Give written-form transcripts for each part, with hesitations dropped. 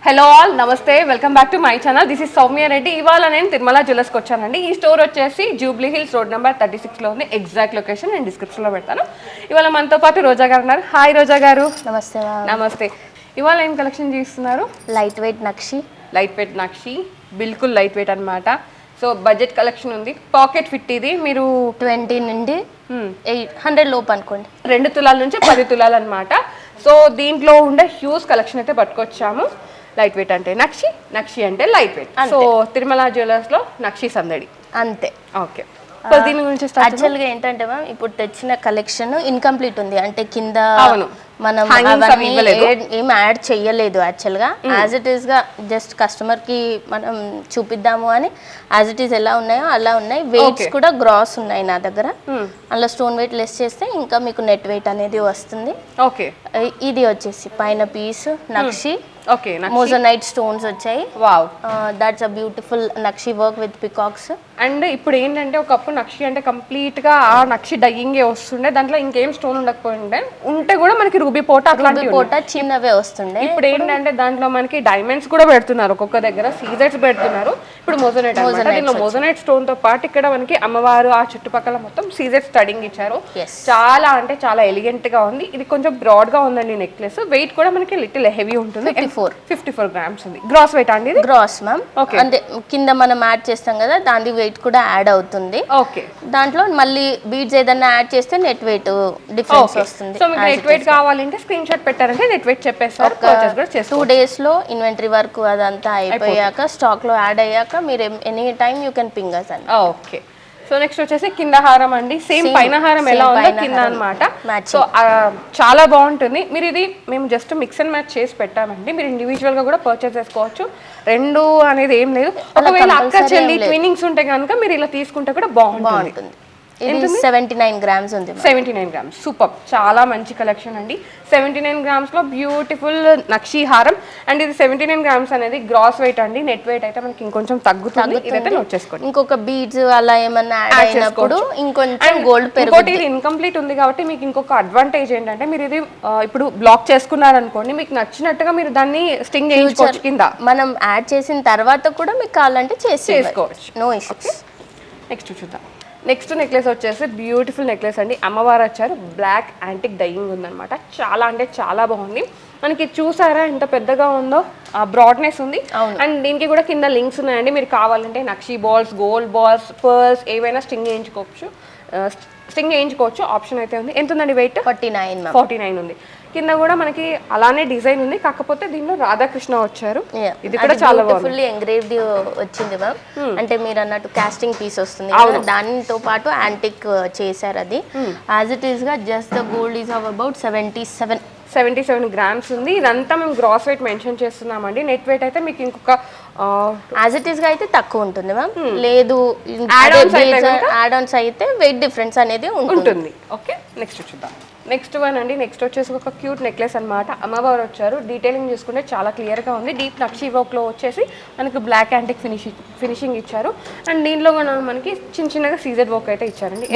Hello all నమస్తే, welcome back to my channel. This is Soumya Reddy. ఇవాళ నేను తిరుమల జ్యువెలర్స్కి వచ్చానండి. ఈ స్టోర్ వచ్చేసి జూబ్లీ హిల్స్ రోడ్ నెంబర్ 36లో ఉంది. ఎగ్జాక్ట్ లొకేషన్ నేను డిస్క్రిప్షన్లో పెడతాను. ఇవాళ మనతో పాటు రోజా గారు ఉన్నారు. హాయ్ రోజా గారు. నమస్తే. నమస్తే. ఇవాళ ఏం కలెక్షన్ చేస్తున్నారు? లైట్ వెయిట్ నక్షి. లైట్ వెయిట్ నక్షి, బిల్కుల్ లైట్ వెయిట్ అనమాట. సో బడ్జెట్ కలెక్షన్ ఉంది. పాకెట్ ఫిట్ ఇది. మీరు 20 నుండి 100 లోపు అనుకోండి. 2 తులాల నుంచి 10 తులాలు అనమాట. సో దీంట్లో ఉండే హ్యూజ్ కలెక్షన్ అయితే పట్టుకొచ్చాము. లైట్ వెయిట్ అంటే నక్షి, నక్షి అంటే light weight. So Tirumala jewellers లో నక్షి సందడి అంతే. ఓకే, దీని గురించి యాక్చువల్గా ఏంటంటే మ్యామ్ ఇప్పుడు తెచ్చిన కలెక్షన్ ఇన్కంప్లీట్ ఉంది. అంటే కింద మనం ఏం యాడ్ చెయ్యలేదు. యాక్చువల్గా యాజ్ ఇట్ ఈస్ గా జస్ట్ కస్టమర్ కి మనం చూపిద్దాము అని యాజ్ ఇట్ ఈస్ ఎలా ఉన్నాయో అలా ఉన్నాయి. వెయిట్స్ కూడా గ్రాస్ ఉన్నాయి నా దగ్గర. అందులో స్టోన్ వెయిట్ లెస్ చేస్తే ఇంకా మీకు నెట్ వెయిట్ అనేది వస్తుంది. ఓకే, ఇది వచ్చేసి పైన పీస్ నక్షి. ఓకే, మోజోనైట్ స్టోన్స్ వచ్చాయి. Wow, that's a beautiful nakshi work with peacocks. And ఇప్పుడు ఏంటంటే ఒకప్పుడు నక్షి అంటే కంప్లీట్ గా ఆ నక్షి డయ్యింగే వస్తుండే, దాంట్లో ఇంకేం స్టోన్ ఉండకపోయిండే. ఉంటే కూడా మనకి రూబీ పోట, అట్లాంటి పోట చిన్నవే వస్తుండే. ఇప్పుడు ఏంటంటే దాంట్లో మనకి డైమండ్స్ కూడా పెడుతున్నారు, ఒక్కొక్క దగ్గర సీజెట్స్ పెడుతున్నారు. ఇప్పుడు మోజోనైట్ అన్నమాట. దీనిలో మోజోనైట్ స్టోన్ తో పాటు ఇక్కడ మనకి అమ్మవారు ఆ చుట్టుపక్కల మొత్తం సీజెట్ స్టడింగ్ ఇచ్చారు. చాలా అంటే చాలా ఎలిగెంట్ గా ఉంది. ఇది కొంచెం బ్రాడ్ గా ఉందండి నెక్లెస్. వెయిట్ కూడా మనకి లిటిల్ హెవీ ఉంటుంది. 54 గ్రామ్స్ ఉంది. గ్రాస్ వెయిట్ అండి? Gross ma'am. అంటే కింద మనం యాడ్ చేస్తాం కదా, దాని వెయిట్ కూడా యాడ్ అవుతుంది. ఓకే, దాంట్లో మళ్ళీ బీడ్స్ ఏదైనా యాడ్ చేస్తే నెట్ వెయిట్ డిఫరెన్స్ వస్తుంది. సో మీకు నెట్ వెయిట్ కావాలంటే స్క్రీన్ షాట్ పెట్టారంటే నెట్ వెయిట్ చెప్పేస్తారు. 2 days లో ఇన్వెంటరీ వర్క్ అదంతా అయిపోయాక స్టాక్ లో యాడ్ అయ్యాక మీరు any time you can ping us అని. ఓకే, సో నెక్స్ట్ వచ్చేసి కింద హారం అండి. సేమ్ పైన హారం ఎలా ఉందో కింద అనమాట. సో చాలా బాగుంటుంది. మీరు ఇది మేము జస్ట్ మిక్స్ అండ్ మ్యాచ్ చేసి పెట్టామండి. మీరు ఇండివిజువల్ గా కూడా పర్చేస్ చేసుకోవచ్చు. రెండు అనేది ఏం లేదు. ఒకవేళ అక్క చెల్లి ట్విన్నింగ్స్ ఉంటే కనుక మీరు ఇలా తీసుకుంటే కూడా బాగుంటుంది. 79 గ్రామ్స్ ఉంది. 79 గ్రామ్స్, సూపర్. చాలా మంచి కలెక్షన్ అండి. 79 గ్రామ్స్ లో బ్యూటిఫుల్ నక్షి హారం. అండ్ ఇది 79 గ్రామ్స్ అనేది గ్రాస్ వెయిట్ అండి. నెట్ వెయిట్ అయితే మనకి ఇంకొంచెం తగ్గుతుంది. ఇదైతే నోట్ చేసుకోండి. ఇంకొక బీడ్స్ అలా ఏమన్నా యాడ్ అయినప్పుడు ఇంకొంచెం గోల్డ్ పెరుగుతుంది. ఇది ఇన్కంప్లీట్ ఉంది కాబట్టి మీకు ఇంకొక అడ్వాంటేజ్ ఏంటంటే మీరు ఇది ఇప్పుడు బ్లాక్ చేసుకున్నారనుకోండి, మీకు నచ్చినట్టుగా మీరు దాన్ని స్టింగ్ చేయించుకోవచ్చు. కింద మనం యాడ్ చేసిన తర్వాత కూడా మీకు కావాలంటే చేసుకోవచ్చు. No issues. నెక్స్ట్ చూద్దాం. నెక్స్ట్ నెక్లెస్ వచ్చేసి బ్యూటిఫుల్ నెక్లెస్ అండి. అమ్మవారు వచ్చారు. బ్లాక్ యాంటిక్ డైయింగ్ ఉందన్నమాట. చాలా అంటే చాలా బాగుంది. మనకి చూసారా ఎంత పెద్దగా ఉందో, బ్రాడ్నెస్ ఉంది. అండ్ దీనికి కూడా కింద లింక్స్ ఉన్నాయండి. మీరు కావాలంటే నక్షి బాల్స్, గోల్డ్ బాల్స్, పర్ల్స్ ఏవైనా స్టింగ్ చేయించుకోవచ్చు. ఆప్షన్ అయితే ఉంది. ఎంత ఉందండి వెయిట్? 49 ఉంది. కింద కూడా మనకి అలానే డిజైన్ ఉంది, కాకపోతే దీనిలో రాధాకృష్ణ వచ్చారు. ఇది కూడా చాలా ఫుల్లీ ఎంగ్రేవ్డ్ వచ్చింది మ్యామ్. అంటే మీరు అన్నట్టు కాస్టింగ్ పీస్ వస్తుంది, దానితో పాటు యాంటిక్ చేశారు. అది యాజ్ ఇట్ ఈస్ గా just the gold is of about 77 grams ఉంది. ఇదంతా మేము గ్రాస్ వెయిట్ మెన్షన్ చేస్తున్నామండి. నెట్ వెయిట్ అయితే మీకు ఇంకొక యాజ్ ఇట్ ఈస్ గా అయితే తక్కువ ఉంటుంది మ్యామ్. లేదు యాడ్ ఆన్స్ అయితే వెయిట్ డిఫరెన్స్ అనేది ఉంటుంది. ఓకే, నెక్స్ట్ చూద్దాం. నెక్స్ట్ వన్ అండి. నెక్స్ట్ వచ్చేసి ఒక క్యూట్ నెక్లెస్ అనమాట. అమ్మవారు వచ్చారు. డీటెయిలింగ్ చూసుకుంటే చాలా క్లియర్గా ఉంది. డీప్ నక్షి వర్క్లో వచ్చేసి మనకి బ్లాక్ యాంటిక్ ఫినిషింగ్ ఇచ్చారు. అండ్ దీనిలో కూడా మనకి చిన్నగా సీజెడ్ వర్క్ అయితే ఇచ్చారండి.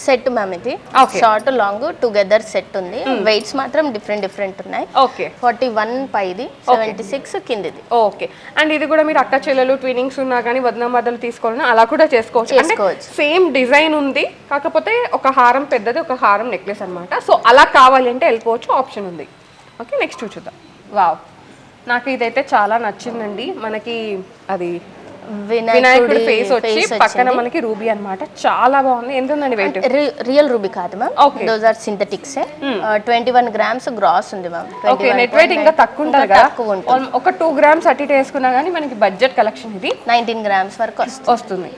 సెట్ మ్యామ్ ఇది షార్ట్ లాంగ్ టుగెదర్ సెట్ ఉంది. వెయిట్స్ మాత్రం డిఫరెంట్ ఉన్నాయి. ఓకే, 41 పైది, 76 కిందిది. ఓకే, అండ్ ఇది కూడా మీరు అక్క చెల్లెలు ట్వినింగ్స్ ఉన్నా కానీ వదిన మద్దలు తీసుకోవాలని అలా కూడా చేసుకోవచ్చు. సేమ్ డిజైన్ ఉంది, కాకపోతే ఒక హారం పెద్దది, ఒక హారం నెక్లెస్ అనమాట. సో అలా కావాలి అంటే వెళ్ళిపోవచ్చు, ఆప్షన్ ఉంది. ఓకే, నెక్స్ట్ చూద్దాం. వావ్, నాకు ఇదైతే చాలా నచ్చిందండి. మనకి అది వినాయకుడి ఫేస్ వచ్చి పక్కన మనకి రూబీ అన్నమాట. చాలా బాగుంది. ఎంత ఉందండి వెయిట్? రియల్ రూబీ కాదు ma'am, those are synthetics. 21 grams gross ఉంది మ్యామ్. ఓకే, నెట్ వెయిట్ ఇంకా తక్కువ ఉంటుంది కదా. ఒక 2 గ్రామ్స్ అటు వేసుకున్నా కానీ మనకి బడ్జెట్ కలెక్షన్. ఇది 19 గ్రామ్స్ వరకు వస్తుంది.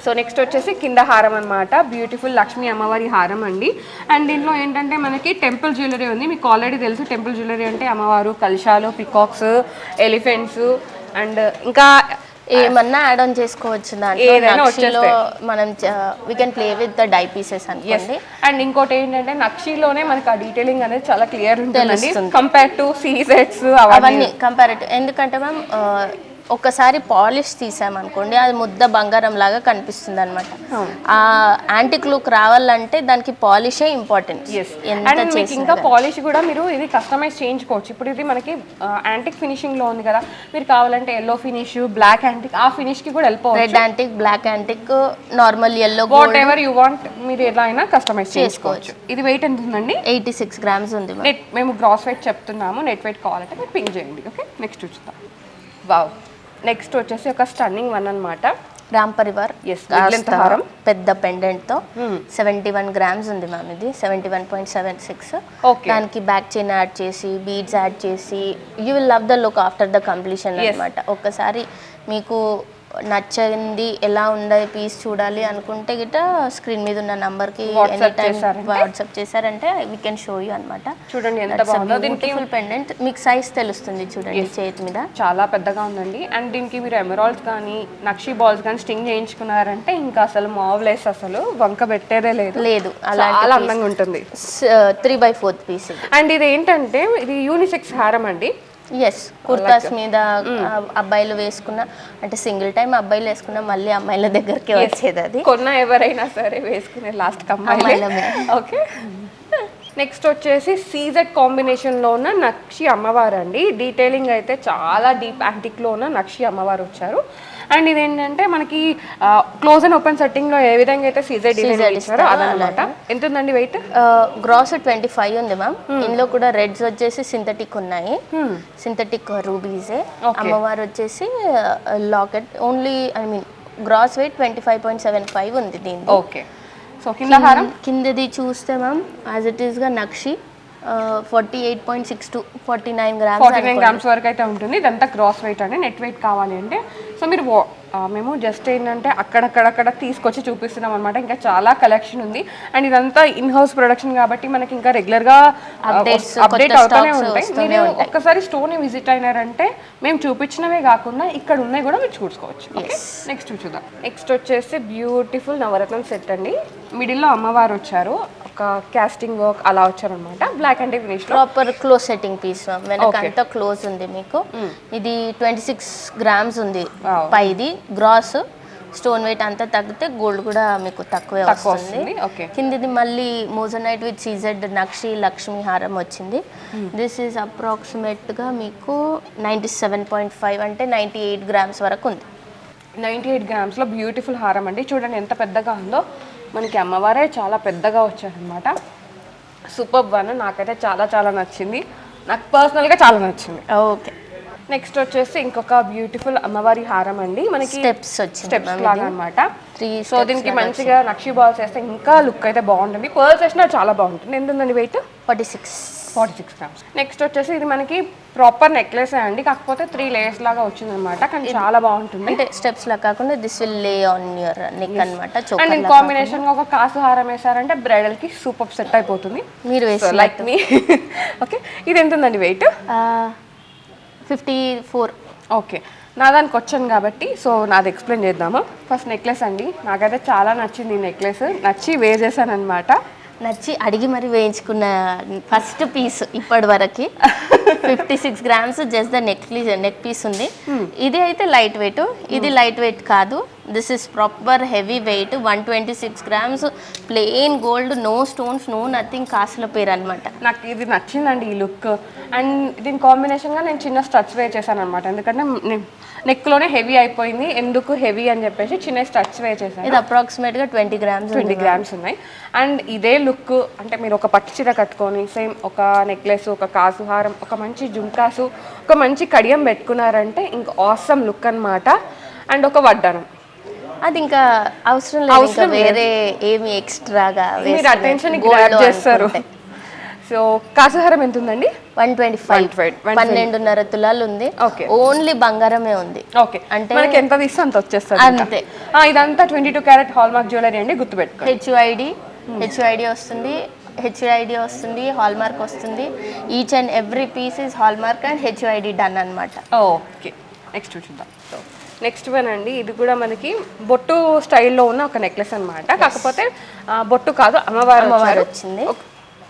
సో నెక్స్ట్ వచ్చేసి కింద హారం అనమాట. బ్యూటిఫుల్ లక్ష్మీ అమ్మవారి హారం అండి. అండ్ దీంట్లో ఏంటంటే మనకి టెంపుల్ జ్యువెలరీ ఉంది. మీకు ఆల్రెడీ తెలుసు టెంపుల్ జ్యువెలరీ అంటే అమ్మవారు, కలశాలు, పికాక్స్, ఎలిఫెంట్స్ అండ్ ఇంకా ఏమన్నా యాడ్ ఆన్ చేసుకోవచ్చు. దాంట్లో మనం we can play with the die pieces అనుకోండి. అండ్ ఇంకోటి ఏంటంటే నక్షిలోనే మనకి ఆ డీటెయిలింగ్ అనేది చాలా క్లియర్ ఉంటుంది కంపేర్ టు సీజెట్స్ అవన్నీ కంపారిటివ్. ఎందుకంటే మ్యామ్ ఒకసారి పాలిష్ తీసామనుకోండి అది ముద్ద బంగారం లాగా కనిపిస్తుంది అనమాట. ఆ యాంటిక్ లుక్ రావాలంటే దానికి పాలిషే ఇంపార్టెంట్. అండ్ మీకు ఇంకా పాలిష్ కూడా మీరు ఇది కస్టమైజ్ చేయించుకోవచ్చు. ఇప్పుడు ఇది మనకి యాంటిక్ ఫినిషింగ్ లో ఉంది కదా, మీరు కావాలంటే ఎల్లో ఫినిష్, బ్లాక్ యాంటిక్, ఆ ఫినిష్ కి కూడా వెళ్ళిపోవచ్చు. Red antique, black antique, normal yellow, whatever you want మీరు ఎలా అయినా కస్టమైజ్ చేసుకోవచ్చు. ఇది వెయిట్ ఎంత ఉందండి? 86 గ్రామ్స్ ఉంది. మేము గ్రాస్ వెయిట్ చెప్తున్నాము, నెట్ వెయిట్ కావాలంటే మీరు పింక్ చేయండి. ఓకే, నెక్స్ట్ చూద్దాం. వావ్, నెక్స్ట్ వచ్చేసి ఒక స్టన్నింగ్ వన్ అన్నమాట. రామ్ పరివార్ హారం, పెద్ద పెండెంట్ తో 71 గ్రామ్స్ ఉంది మ్యామ్. ఇది 71.76. దానికి బ్యాక్ చైన్ యాడ్ చేసి, బీడ్స్ యాడ్ చేసి, you will love the look after the completion అన్నమాట. ఒక్కసారి మీకు నచ్చింది ఎలా ఉండే పీస్ చూడాలి అనుకుంటే గిట్ట స్క్రీన్ మీద ఉన్న నంబర్ కి వాట్సాప్ చేశారంటే వీ కెన్ షో యూ అన్నమాట. చూడండి ఎంత బాగుందో. బ్యూటిఫుల్ పెండెంట్, మీకు సైజ్ తెలుస్తుంది చూడండి చేతి మీద, చాలా పెద్దగా ఉందండి. అండ్ దీనికి మీరు ఎమరాల్డ్స్ కానీ నక్షి బాల్స్ కానీ స్టింగ్ చేయించుకున్నారంటే ఇంకా అసలు మావ్లెస్, అసలు వంక పెట్టేదే లేదు. చాలా అందంగా ఉంటుంది. 3/4 పీస్. అండ్ ఇది ఏంటంటే ఇది యూనిసెక్స్ హారం అండి. ఎస్, కుర్తాస్ మీద అబ్బాయిలు వేసుకున్న, అంటే సింగిల్ టైం అబ్బాయిలు వేసుకున్న మళ్ళీ అమ్మాయిల దగ్గరికి వచ్చేది. అది కొన్న ఎవరైనా సరే వేసుకునే లాస్ట్ అమ్మాయిల. ఓకే, నెక్స్ట్ వచ్చేసి సీజెడ్ కాంబినేషన్లో ఉన్న నక్షి అమ్మవారు అండి. డీటెయిలింగ్ అయితే చాలా డీప్ యాంటిక్లో ఉన్న నక్షి అమ్మవారు వచ్చారు. అండ్ ఇదేంటంటే మనకి క్లోజ్ అండ్ ఓపెన్ సెట్టింగ్ లో ఏ విధంగా అయితే సీజెడ్ డిజైన్ ఇచ్చారో అదనమాట. ఎంత ఉందండి వెయిట్? గ్రాస్ 25 ఉంది మ్యామ్. ఇందులో కూడా రెడ్స్ వచ్చేసి సింథటిక్ ఉన్నాయి, సింథటిక్ రూబీసే. అమ్మవారు వచ్చేసి locket only, I mean gross weight 25.75 ఉంది దీనికి. ఓకే, సో కిందది చూస్తే మ్యామ్ యాజ్ ఇట్ ఈస్ గా నక్షి 48.62, 49 గ్రామ్స్ వరకు అయితే ఉంటుంది. ఇదంతా గ్రాస్ వెయిట్ అండి. నెట్ వెయిట్ కావాలి అంటే సో మీరు మేము జస్ట్ ఏంటంటే అక్కడక్కడ తీసుకొచ్చి చూపిస్తున్నాం అనమాట. ఇంకా చాలా కలెక్షన్ ఉంది. అండ్ ఇదంతా ఇన్ హౌస్ ప్రొడక్షన్ కాబట్టి మనకి ఇంకా రెగ్యులర్గా అప్డేట్ అవుతూనే ఉంటాయి. మీరు ఒక్కసారి స్టోర్ని విజిట్ అయినారంటే మేము చూపించినవే కాకుండా ఇక్కడ ఉన్నాయి కూడా మీరు చూసుకోవచ్చు. నెక్స్ట్ చూద్దాం. నెక్స్ట్ వచ్చేసి బ్యూటిఫుల్ నవరత్నం సెట్ అండి. మిడిల్లో అమ్మవారు వచ్చారు, ఒక కాస్టింగ్ వర్క్ అలా వచ్చారనమాట. Black and finish proper close setting piece వెనక అంతా క్లోజ్ ఉంది మీకు. ఇది 26 గ్రామ్స్ ఉంది పైది. గ్రాస్ స్టోన్ వెయిట్ అంతా తగ్గితే గోల్డ్ కూడా మీకు తక్కువే వస్తుంది. కిందిది మళ్ళీ మోజనైట్ విత్ సీజెడ్ నక్షి లక్ష్మీ హారం వచ్చింది. దిస్ ఈజ్ అప్రాక్సిమేట్ గా మీకు 97.5 అంటే 98 గ్రామ్స్ వరకు ఉంది. 98 గ్రామ్స్లో బ్యూటిఫుల్ హారం అండి. చూడండి ఎంత పెద్దగా ఉందో. మనకి అమ్మవారే చాలా పెద్దగా వచ్చారనమాట. సూపర్ వన్, నాకైతే చాలా నచ్చింది. నాకు పర్సనల్గా చాలా నచ్చింది. ఓకే, నెక్స్ట్ వచ్చేసి ఇంకొక బ్యూటిఫుల్ అమ్మవారి హారం అండి. మనకి స్టెప్స్ లాగా అనమాట. సో దీనికి మంచిగా నక్షి బాల్స్ వేస్తే ఇంకా లుక్ అయితే బాగుంటుంది. పర్ల్స్ వేసినా చాలా బాగుంటుంది. ఎంత ఉందండి వెయిట్? 46 గ్రామ్స్. నెక్స్ట్ వచ్చేసి ఇది మనకి ప్రాపర్ నెక్లెస్ అండి, కాకపోతే 3 లేయర్స్ లాగా వచ్చింది అనమాట. కానీ చాలా బాగుంటుంది. అంటే స్టెప్స్ లా కాకుండా దిస్ విల్ లే ఆన్ యువర్ నెక్ అన్నమాట. అండ్ ఇన్ కాంబినేషన్ గా ఒక కాసు హారం వేసారంటే బ్రైడల్ కి సూపర్ సెట్ అయిపోతుంది. మీరు వేసి లైక్ మీ. ఓకే, ఇది ఎంత ఉందండి వెయిట్? 54. ఓకే, నా దానికి వచ్చాను కాబట్టి సో నాది ఎక్స్ప్లెయిన్ చేద్దాము. ఫస్ట్ నెక్లెస్ అండి. నాకైతే చాలా నచ్చింది ఈ నెక్లెస్. నచ్చి వేర్ చేశాను అనమాట. నచ్చి అడిగి మరి వేయించుకున్న ఫస్ట్ పీస్ ఇప్పటి వరకు. 56 grams just the neck piece ఉంది. ఇది అయితే లైట్ వెయిట్, ఇది లైట్ వెయిట్ కాదు. This is proper heavy weight. 126 grams plain gold, no stones, no nothing, కాసుల పేరు అనమాట. నాకు ఇది నచ్చిందండి ఈ లుక్. అండ్ దీని కాంబినేషన్గా నేను చిన్న స్టడ్స్ వేర్ చేశాను అనమాట. ఎందుకంటే నెక్లోనే హెవీ అయిపోయింది, ఎందుకు హెవీ అని చెప్పేసి చిన్న స్టడ్స్ వేర్ చేశాను. ఇది అప్రాక్సిమేట్గా 20 గ్రామ్స్ ఉన్నాయి. అండ్ ఇదే లుక్ అంటే మీరు ఒక పట్టు చీర కట్టుకొని సేమ్ ఒక నెక్లెస్, ఒక కాసు హారం, ఒక మంచి జుంకాసు, ఒక మంచి కడియం పెట్టుకున్నారంటే ఇంకా ఆసమ్ లుక్ అనమాట. అండ్ ఒక వడ్డానం, అది ఇంకా అవసరం లేదు, వేరే ఏమి ఎక్స్ట్రాగా మీరు అటెన్షన్ గ్రాబ్ చేస్తారు. సో కాసుహారం ఎంత ఉందండి? 125. 12.5 తులాలు ఉంది. ఓన్లీ బంగారమే ఉంది. ఓకే, అంటే మనకి ఎంత తీస్తే అంత వచ్చేస్తుంది అంతే. ఇదంతా 22 క్యారెట్ హాల్ మార్క్ జ్యువెలరీ అండి, గుర్తుపెట్టుకోండి. హెచ్ఐడి వస్తుంది, హాల్ మార్క్ వస్తుంది. Each and every piece is hallmark and HID done అనమాట. ఓకే, నెక్స్ట్ చూద్దాం. నెక్స్ట్ వన్ అండి. ఇది కూడా మనకి బొట్టు స్టైల్లో ఉన్న ఒక నెక్లెస్ అనమాట. కాకపోతే బొట్టు కాదు, అమ్మవారు వచ్చింది.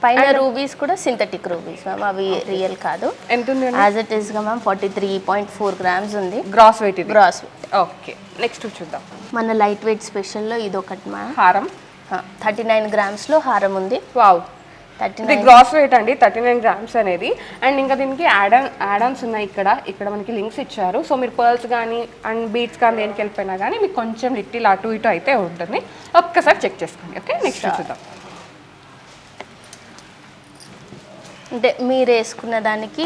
పైన రూబీస్ కూడా సింథటిక్ రూబీస్ మ్యామ్, అవి రియల్ కాదు. ఎంత ఉంది యాజ్ ఇట్ ఈస్గా మ్యామ్ 43.4 grams ఉంది గ్రాస్ వెయిట్ ఇది. గ్రాస్. ఓకే, నెక్స్ట్ చూద్దాం. మన లైట్ వెయిట్ స్పెషల్లో ఇది ఒకటి మ్యామ్. హారం 39 grams హారం ఉంది. వావ్, 39. ఇది గ్రాస్ వెయిట్ అండి 39 grams అనేది. అండ్ ఇంకా దీనికి యాడ్ ఆన్స్ ఉన్నాయి. ఇక్కడ మనకి లింక్స్ ఇచ్చారు. సో మీరు పర్ల్స్ కానీ అండ్ బీట్స్ కానీ దేనికి వెళ్ళిపోయినా కానీ మీకు కొంచెం లిటిల్ అటు ఇటు అయితే ఉంటుంది. ఒక్కసారి చెక్ చేసుకోండి. ఓకే, నెక్స్ట్ చూద్దాం. అంటే మీరు వేసుకున్న దానికి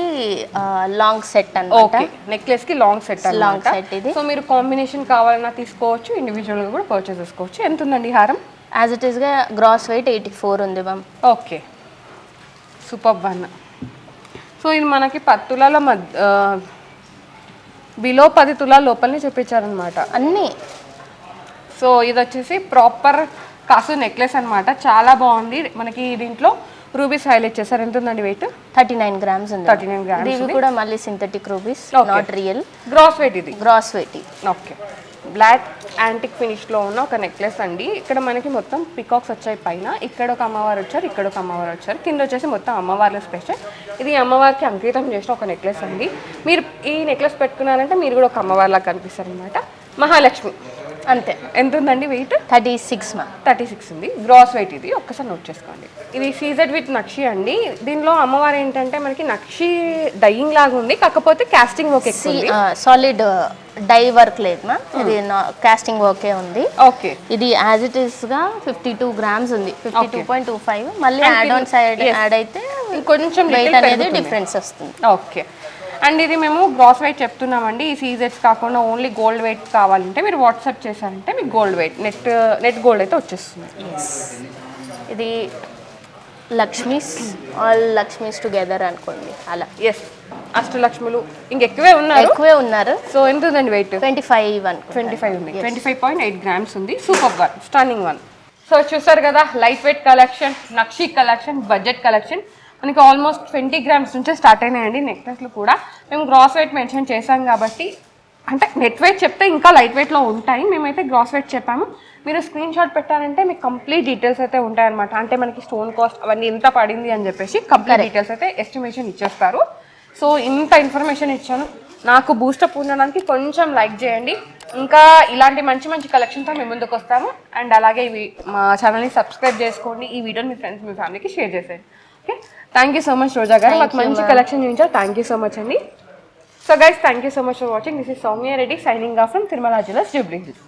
లాంగ్ సెట్ అన్నమాట. ఓకే, నెక్లెస్ కి లాంగ్ సెట్ లాంగ్ సెట్ ఇది. సో మీరు కాంబినేషన్ కావాలన్నా తీసుకోవచ్చు, ఇండివిజువల్ గా కూడా పర్చేస్ చేసుకోవచ్చు. ఎంత ఉందండి హారం? యాజ్ ఇట్ ఈస్గా గ్రాస్ వెయిట్ 84 ఉంది ma'am. Okay, super one. So ఇది మనకి 10 తులాల బిలో 10 తులాల లోపలనే చూపించారనమాట అన్నీ. సో ఇది వచ్చేసి ప్రాపర్ కాసు నెక్లెస్ అన్నమాట. చాలా బాగుంది. మనకి దీంట్లో రూబీస్ హైలైట్ చేశారు. ఎంత ఉందండి వెయిట్? 39 grams ఉంది. 39 grams. ఇవి కూడా మళ్ళీ synthetic rubies, not real. Gross weight ఇది. Gross weight. Okay, black antique ఫినిష్లో ఉన్న ఒక నెక్లెస్ అండి. ఇక్కడ మనకి మొత్తం పికాక్స్ వచ్చాయి పైన. ఇక్కడ ఒక అమ్మవారు వచ్చారు, ఇక్కడ ఒక అమ్మవారు వచ్చారు. కింద వచ్చేసి మొత్తం అమ్మవార్ల స్పెషల్. ఇది అమ్మవారికి అంకితం చేసిన ఒక నెక్లెస్ అండి. మీరు ఈ నెక్లెస్ పెట్టుకున్నారంటే మీరు కూడా ఒక అమ్మవారిలా కనిపిస్తారు అనమాట. మహాలక్ష్మి అంతే. ఎంత ఉందండి వెయిట్? 36 మ్యామ్. 36 ఉంది. గ్రాస్ వెయిట్ ఇది. ఒక్కసారి నోట్ చేసుకోండి. ఇది సీజెడ్ విత్ నక్షి అండి. దీనిలో అమ్మవారు ఏంటంటే మనకి నక్షి డైయింగ్ లాగా ఉంది, కాకపోతే కాస్టింగ్ వర్క్ ఎక్కువ ఉంది. సాలిడ్ డై వర్క్ లేదు మ్యామ్, ఇది కాస్టింగ్ వర్కే ఉంది. ఓకే, ఇది యాజ్ ఇట్ ఈస్ గా 52 grams ఉంది. 52.25. మళ్ళీ యాడ్ ఆన్ సైడ్ యాడ్ అయితే కొంచెం వెయిట్ అనేది డిఫరెన్స్ వస్తుంది. ఓకే, అండ్ ఇది మేము గ్రాస్ వెయిట్ చెప్తున్నామండి. ఈ సీజెట్స్ కాకుండా ఓన్లీ గోల్డ్ వెయిట్ కావాలంటే మీరు వాట్సాప్ చేశారంటే మీకు గోల్డ్ వెయిట్ నెట్ గోల్డ్ అయితే వచ్చేస్తుంది. ఇది లక్ష్మీస్, ఆల్ లక్ష్మీస్ టుగెదర్ అనుకోండి అలా. ఎస్, అష్టలక్ష్ములు ఇంకెక్కువే ఉన్నారు. సో ఎంత ఉందండి వెయిట్? 25 ఉంది. 25.8 grams ఉంది. Super one, stunning one. So చూసారు కదా, లైట్ వెయిట్ కలెక్షన్, నక్షి కలెక్షన్, బడ్జెట్ కలెక్షన్ మనకి ఆల్మోస్ట్ 20 grams నుంచే స్టార్ట్ అయినాయండి. నెక్లెస్లు కూడా మేము గ్రాస్ వెయిట్ మెన్షన్ చేసాం కాబట్టి, అంటే నెట్ వెయిట్ చెప్తే ఇంకా లైట్ వెయిట్లో ఉంటాయి. మేమైతే గ్రాస్ వెయిట్ చెప్పాము. మీరు స్క్రీన్ షాట్ పెట్టారంటే మీకు కంప్లీట్ డీటెయిల్స్ అయితే ఉంటాయన్నమాట. అంటే మనకి స్టోన్ కాస్ట్ అవన్నీ ఎంత పడింది అని చెప్పేసి కంప్లీట్ డీటెయిల్స్ అయితే ఎస్టిమేషన్ ఇచ్చేస్తారు. సో ఇంత ఇన్ఫర్మేషన్ ఇచ్చాను. నాకు బూస్టప్ ఉండడానికి కొంచెం లైక్ చేయండి. ఇంకా ఇలాంటి మంచి మంచి కలెక్షన్తో మేము ముందుకు వస్తాము. అండ్ అలాగే మా ఛానల్ని సబ్స్క్రైబ్ చేసుకోండి. ఈ వీడియోని మీ ఫ్రెండ్స్, మీ ఫ్యామిలీకి షేర్ చేసేయండి. Okay, thank you so much Roja గారు, మాకు మంచి కలెక్షన్ చూపించారు. థ్యాంక్ యూ సో మచ్ అండి. So guys, thank you so much for watching. This is Soumya Reddy signing off from Tirumala Jewellers, Jubilee hills.